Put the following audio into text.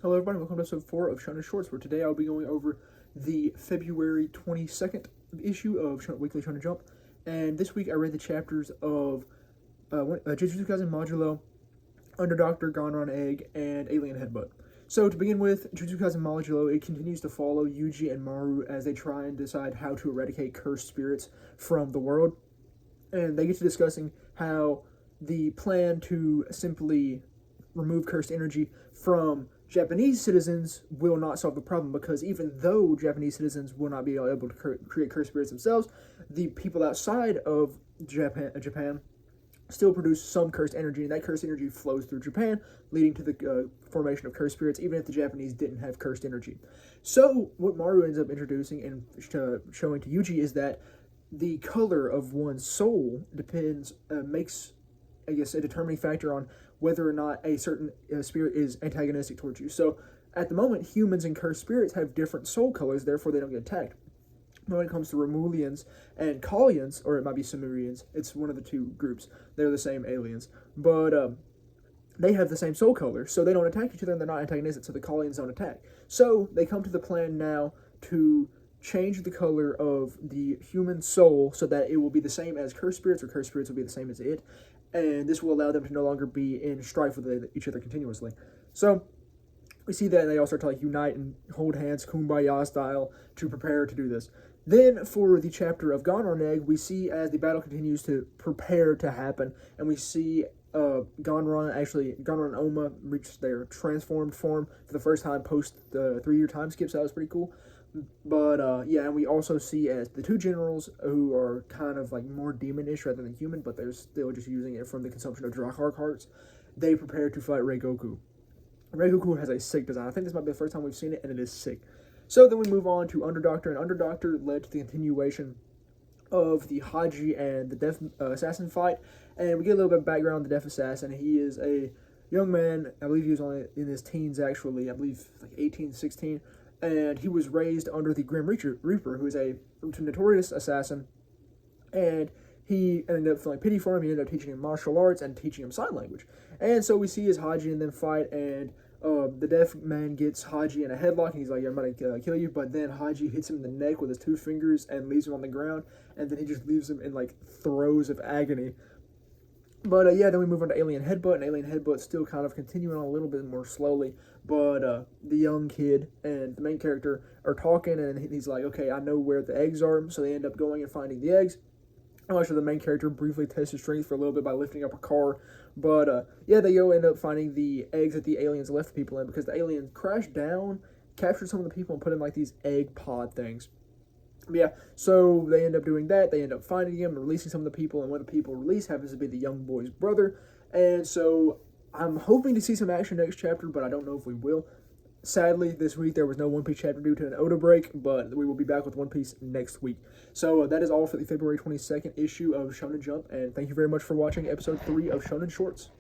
Hello everybody, welcome to episode 4 of Shonen Shorts, where today I'll be going over the February 22nd issue of Weekly Shonen Jump. And this week I read the chapters of Jujutsu Kaisen Modulo, Under Doctor, Gonron Egg, and Alien Headbutt. So to begin with, Jujutsu Kaisen Modulo, it continues to follow Yuji and Maru as they try and decide how to eradicate cursed spirits from the world. And they get to discussing how the plan to simply remove cursed energy from Japanese citizens will not solve the problem, because even though Japanese citizens will not be able to create cursed spirits themselves, the people outside of Japan still produce some cursed energy, and that cursed energy flows through Japan, leading to the formation of cursed spirits, even if the Japanese didn't have cursed energy. So what Maru ends up introducing and showing to Yuji is that the color of one's soul makes, I guess, a determining factor on whether or not a certain spirit is antagonistic towards you. So, at the moment, humans and cursed spirits have different soul colors, therefore they don't get attacked. But when it comes to Romulians and Kalians, or it might be Sumerians, it's one of the two groups. They're the same aliens. But they have the same soul color, so they don't attack each other and they're not antagonistic, so the Kalians don't attack. So, they come to the plan now to change the color of the human soul so that it will be the same as cursed spirits, or cursed spirits will be the same as it, and this will allow them to no longer be in strife with each other continuously. So we see that they all start to unite and hold hands, kumbaya style, to prepare to do this. Then for the chapter of Gonron Egg, we see as the battle continues to prepare to happen, and we see Gonron and Oma reach their transformed form for the first time post the 3-year time skip, so that was pretty cool. But, and we also see as the two generals who are kind of more demonish rather than human, but they're still just using it from the consumption of Drakkar hearts, they prepare to fight Reigoku. Reigoku has a sick design. I think this might be the first time we've seen it, and it is sick. So then we move on to Under Doctor, and Under Doctor led to the continuation of the Haji and the Deaf Assassin fight, and we get a little bit of background on the Deaf Assassin. He is a young man, I believe he was only in his teens actually, I believe 18, 16, and he was raised under the Grim Reaper, who is a notorious assassin, and he ended up feeling pity for him. He ended up teaching him martial arts and teaching him sign language. And so we see his Haji and them fight, and the deaf man gets Haji in a headlock, and he's like, I'm going to kill you, but then Haji hits him in the neck with his 2 fingers and leaves him on the ground, and then he just leaves him in throes of agony. But then we move on to Alien Headbutt, and Alien Headbutt still kind of continuing on a little bit more slowly, but the young kid and the main character are talking, and he's like, okay, I know where the eggs are, so they end up going and finding the eggs. Actually, the main character briefly tests his strength for a little bit by lifting up a car, but they go end up finding the eggs that the aliens left people in, because the aliens crashed down, captured some of the people, and put in these egg pod things. So they end up doing that. They end up finding him, releasing some of the people, and one of the people released happens to be the young boy's brother. And so I'm hoping to see some action next chapter, but I don't know if we will. Sadly, this week there was no One Piece chapter due to an Oda break, but we will be back with One Piece next week. So that is all for the February 22nd issue of Shonen Jump, and thank you very much for watching episode 3 of Shonen Shorts.